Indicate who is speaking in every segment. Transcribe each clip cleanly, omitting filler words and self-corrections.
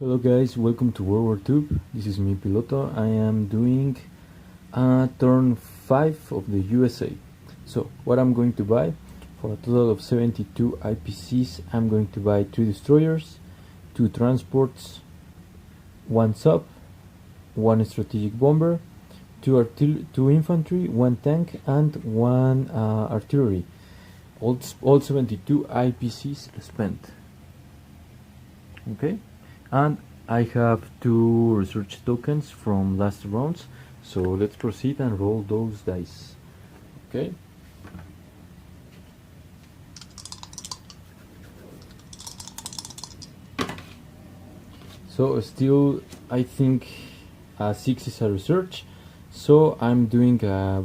Speaker 1: Hello guys, welcome to WWTube. This is me, Piloto. I am doing turn 5 of the USA. So what I'm going to buy, for a total of 72 IPCs, I'm going to buy 3 destroyers, 2 transports, 1 sub, 1 strategic bomber, 2 infantry, 1 tank, and 1 artillery. All 72 IPCs spent. Okay, and I have 2 research tokens from last rounds, so let's proceed and roll those dice. Okay, so still I think 6 is a research, so I'm doing a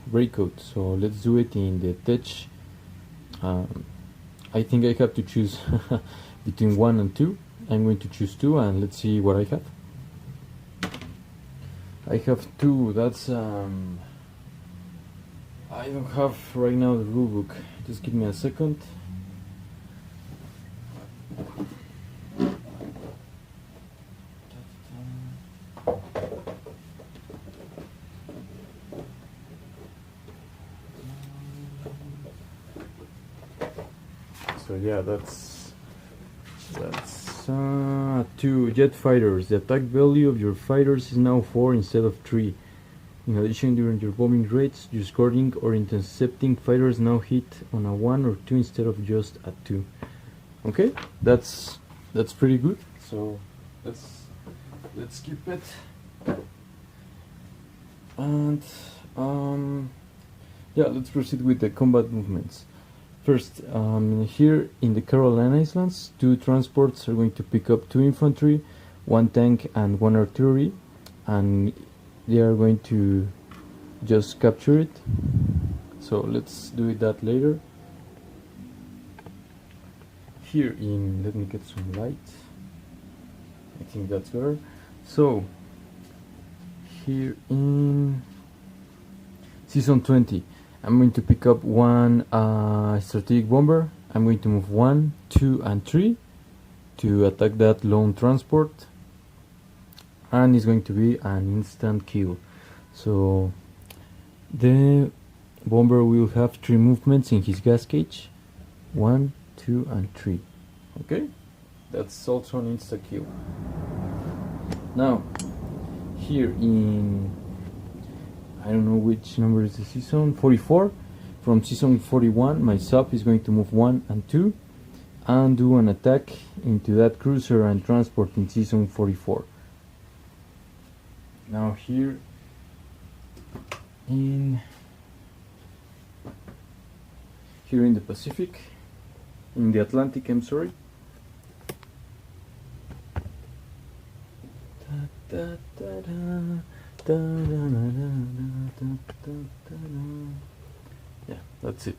Speaker 1: breakout, so let's do it in the tech. I think I have to choose between 1 and 2. I'm going to choose 2 and let's see what I have. I have 2. That's I don't have right now the rulebook. Just give me a second. So yeah, that's 2 jet fighters. The attack value of your fighters is now 4 instead of 3. In addition, during your bombing raids, your escorting or intercepting fighters now hit on a 1 or 2 instead of just a 2. Okay, that's pretty good. So let's keep it. And yeah, let's proceed with the combat movements. First, here in the Caroline Islands, 2 transports are going to pick up 2 infantry, 1 tank and 1 artillery, and they are going to just capture it. So let's do it that later. Here in, let me get some light. I think that's better. So here in season 20, I'm going to pick up 1 strategic bomber. I'm going to move 1, 2 and 3 to attack that lone transport, and it's going to be an instant kill. So the bomber will have 3 movements in his gas cage, 1, 2 and 3. Okay, that's also an insta kill. Now here in, I don't know which number is the season, 44. From season 41, my sub is going to move 1 and 2 and do an attack into that cruiser and transport in season 44. Now here in the Pacific, in the Atlantic, I'm sorry. Yeah, that's it.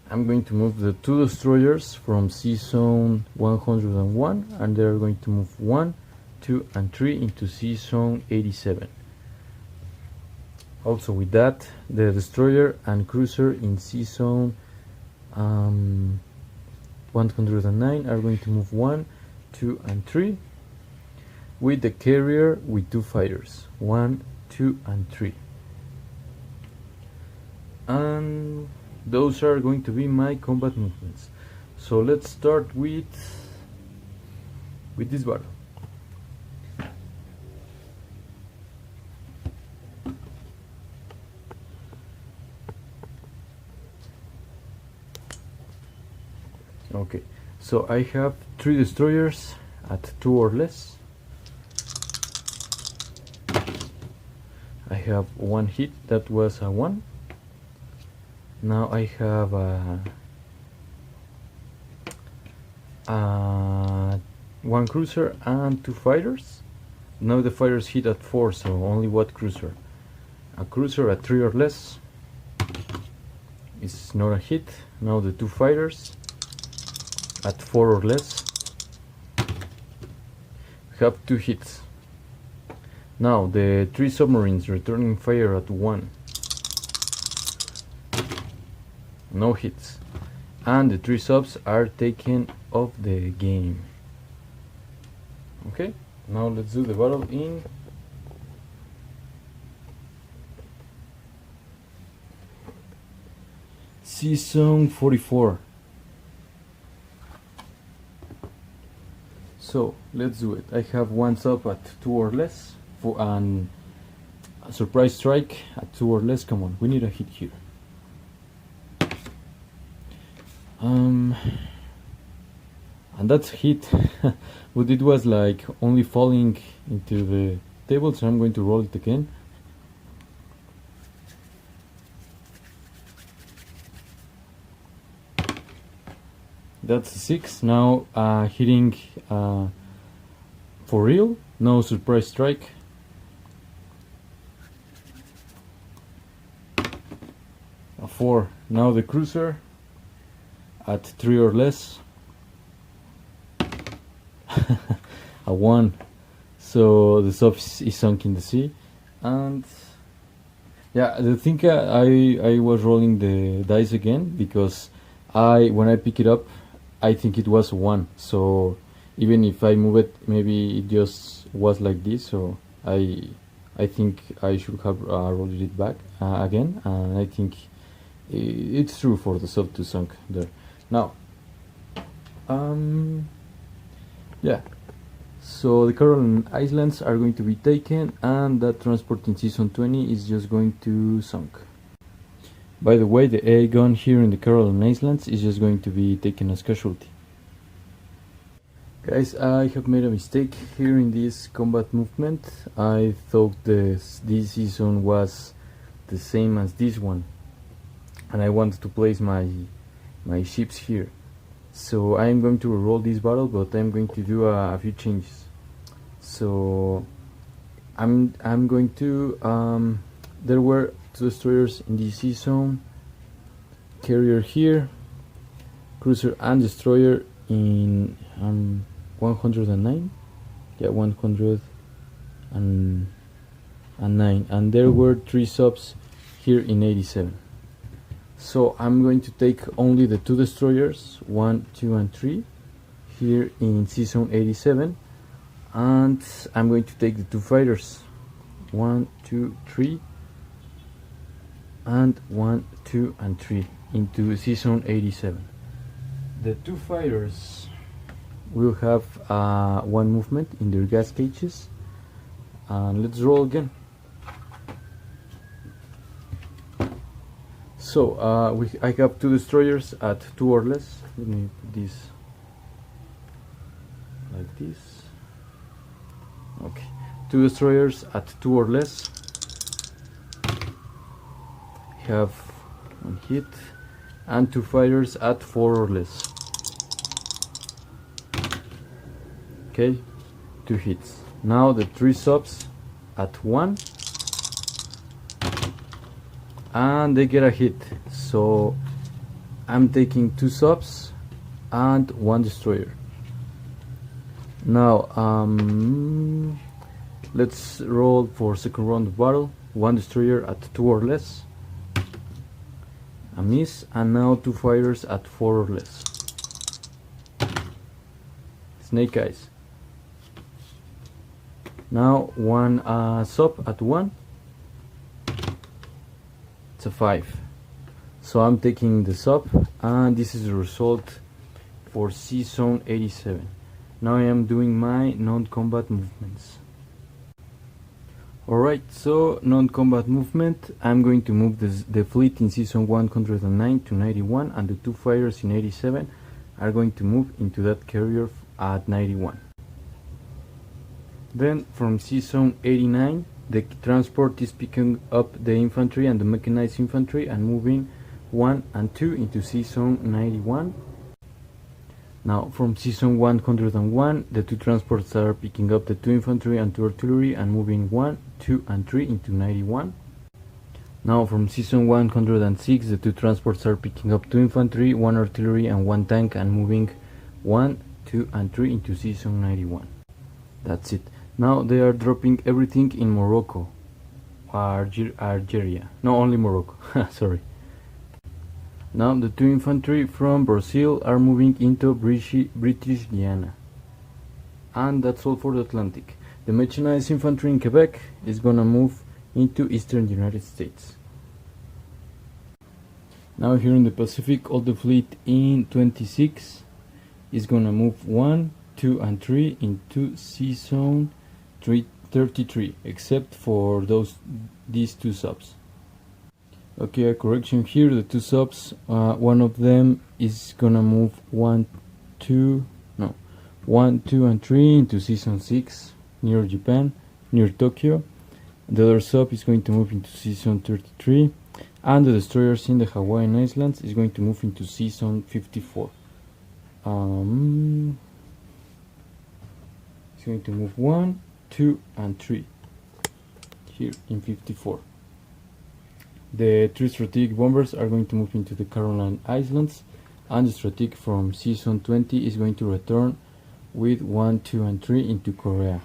Speaker 1: I'm going to move the 2 destroyers from season 101, and they're going to move 1, 2 and 3 into season 87. Also with that, the destroyer and cruiser in season 109 are going to move 1, 2 and 3, with the carrier with 2 fighters, 1, 2 and 3. And those are going to be my combat movements. So let's start with this battle. Okay, so I have 3 destroyers at 2 or less. I have 1 hit, that was a 1. Now I have 1 cruiser and 2 fighters. Now the fighters hit at 4, so only 1 cruiser. A cruiser at 3 or less is not a hit. Now the 2 fighters at 4 or less have 2 hits. Now the 3 submarines returning fire at 1, no hits, and the 3 subs are taken off the game. Okay, Now let's do the battle in season 44. So let's do it. I have one sub at 2 or less for an a surprise strike at 2 or less. Come on, we need a hit here. And that's hit. But it was like only falling into the table, so I'm going to roll it again. That's a 6. Now hitting for real, no surprise strike. A 4. Now the cruiser at 3 or less. A 1. So the sub is sunk in the sea. And yeah, the thing I was rolling the dice again because when I pick it up, I think it was 1. So even if I move it, maybe it just was like this. So I think I should have rolled it back again, and I think it's true for the sub to sunk there. Now, yeah. So the Caroline Islands are going to be taken, and that transport in season 20 is just going to sunk. By the way, the A gun here in the Caroline Islands is just going to be taken as casualty. Guys, I have made a mistake here in this combat movement. I thought this season was the same as this one, and I wanted to place my ships here. So I am going to roll this battle, but I'm going to do a few changes. So I'm going to there were 2 destroyers in this season, carrier here, cruiser and destroyer in 109, yeah, 109, and there were 3 subs here in 87. So I'm going to take only the 2 destroyers, 1, 2 and 3 here in season 87, and I'm going to take the 2 fighters, 1, 2, 3, and 1, 2 and 3 into season 87. The 2 fighters will have 1 movement in their gas cages, and let's roll again. So I have 2 destroyers at 2 or less. Let me put this like this. Okay, 2 destroyers at 2 or less. Have 1 hit, and 2 fighters at 4 or less. Okay, 2 hits. Now the 3 subs at 1, and they get a hit. So I'm taking 2 subs and 1 destroyer. Now let's roll for second round of battle. 1 destroyer at 2 or less. A miss, and now 2 fighters at 4 or less. Snake eyes. Now 1 sub at 1. It's a 5. So I'm taking the sub, and this is the result for season 87. Now I am doing my non-combat movements. Alright, so non-combat movement, I'm going to move the fleet in season 109 to 91, and the 2 fighters in 87 are going to move into that carrier at 91. Then from season 89, the transport is picking up the infantry and the mechanized infantry and moving 1 and 2 into season 91. Now from season 101, the 2 transports are picking up the 2 infantry and 2 artillery and moving 1, 2 and 3 into 91. Now from season 106, the 2 transports are picking up 2 infantry, 1 artillery and 1 tank and moving 1, 2 and 3 into season 91. That's it. Now they are dropping everything in Morocco, Algeria. No, only Morocco. Sorry. Now the 2 infantry from Brazil are moving into British Guiana. And that's all for the Atlantic. The mechanized infantry in Quebec is gonna move into eastern United States. Now here in the Pacific, all the fleet in 26 is gonna move 1, 2, and 3 into C zone 33, except for these two subs. Okay, a correction here, the two subs, one of them is gonna move 1, 2, and 3 into season 6 near Japan, near Tokyo. The other sub is going to move into season 33, and the destroyers in the Hawaiian Islands is going to move into season 54. It's going to move 1, 2, and 3 here in 54. The 3 strategic bombers are going to move into the Caroline Islands, and the strategic from season 20 is going to return with 1, 2, and 3 into Korea.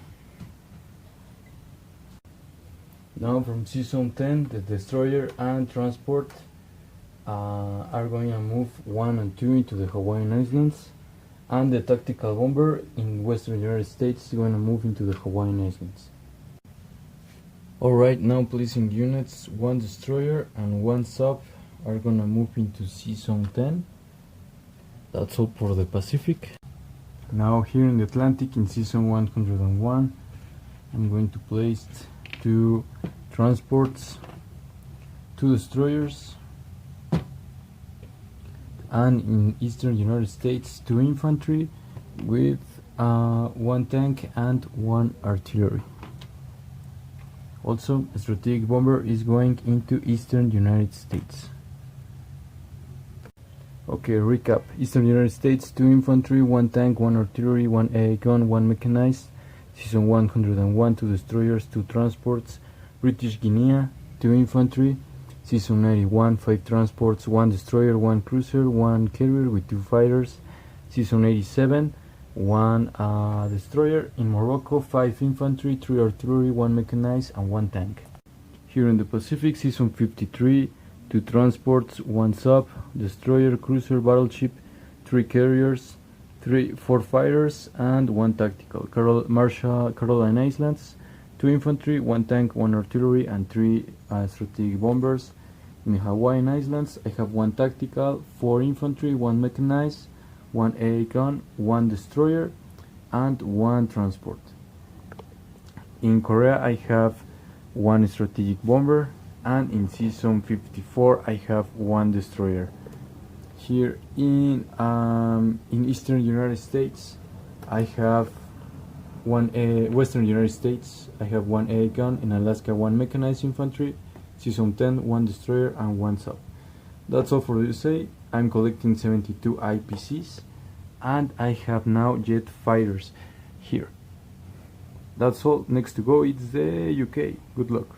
Speaker 1: Now from season 10, the destroyer and transport are going to move 1 and 2 into the Hawaiian Islands, and the tactical bomber in western United States is going to move into the Hawaiian Islands. Alright, now placing units, 1 destroyer and 1 sub are going to move into season 10. That's all for the Pacific. Now here in the Atlantic, in season 101, I'm going to place 2 transports, 2 destroyers, and in eastern United States 2 infantry with 1 tank and 1 artillery. Also, a strategic bomber is going into eastern United States. Okay, recap. Eastern United States, 2 infantry, 1 tank, 1 artillery, 1 AA gun, 1 mechanized. Season 101, 2 destroyers, 2 transports. British Guinea, 2 infantry. Season 91, 5 transports, 1 destroyer, 1 cruiser, 1 carrier with 2 fighters. Season 87, 1 destroyer. In Morocco, 5 infantry, 3 artillery, 1 mechanized, and 1 tank. Here in the Pacific, season 53, 2 transports, 1 sub, destroyer, cruiser, battleship, 3 carriers, 4 fighters, and 1 tactical. Caroline Islands, 2 infantry, 1 tank, 1 artillery, and 3 strategic bombers. In the Hawaiian Islands, I have 1 tactical, 4 infantry, 1 mechanized, 1 AA gun, 1 destroyer, and 1 transport. In Korea, I have 1 strategic bomber, and in season 54, I have 1 destroyer. Here in eastern United States, I have western United States, I have 1 AA gun. In Alaska, 1 mechanized infantry. Season 10, 1 destroyer and 1 sub. That's all for the USA. I'm collecting 72 IPCs, and I have now jet fighters here. That's all. Next to go, it's the UK. Good luck.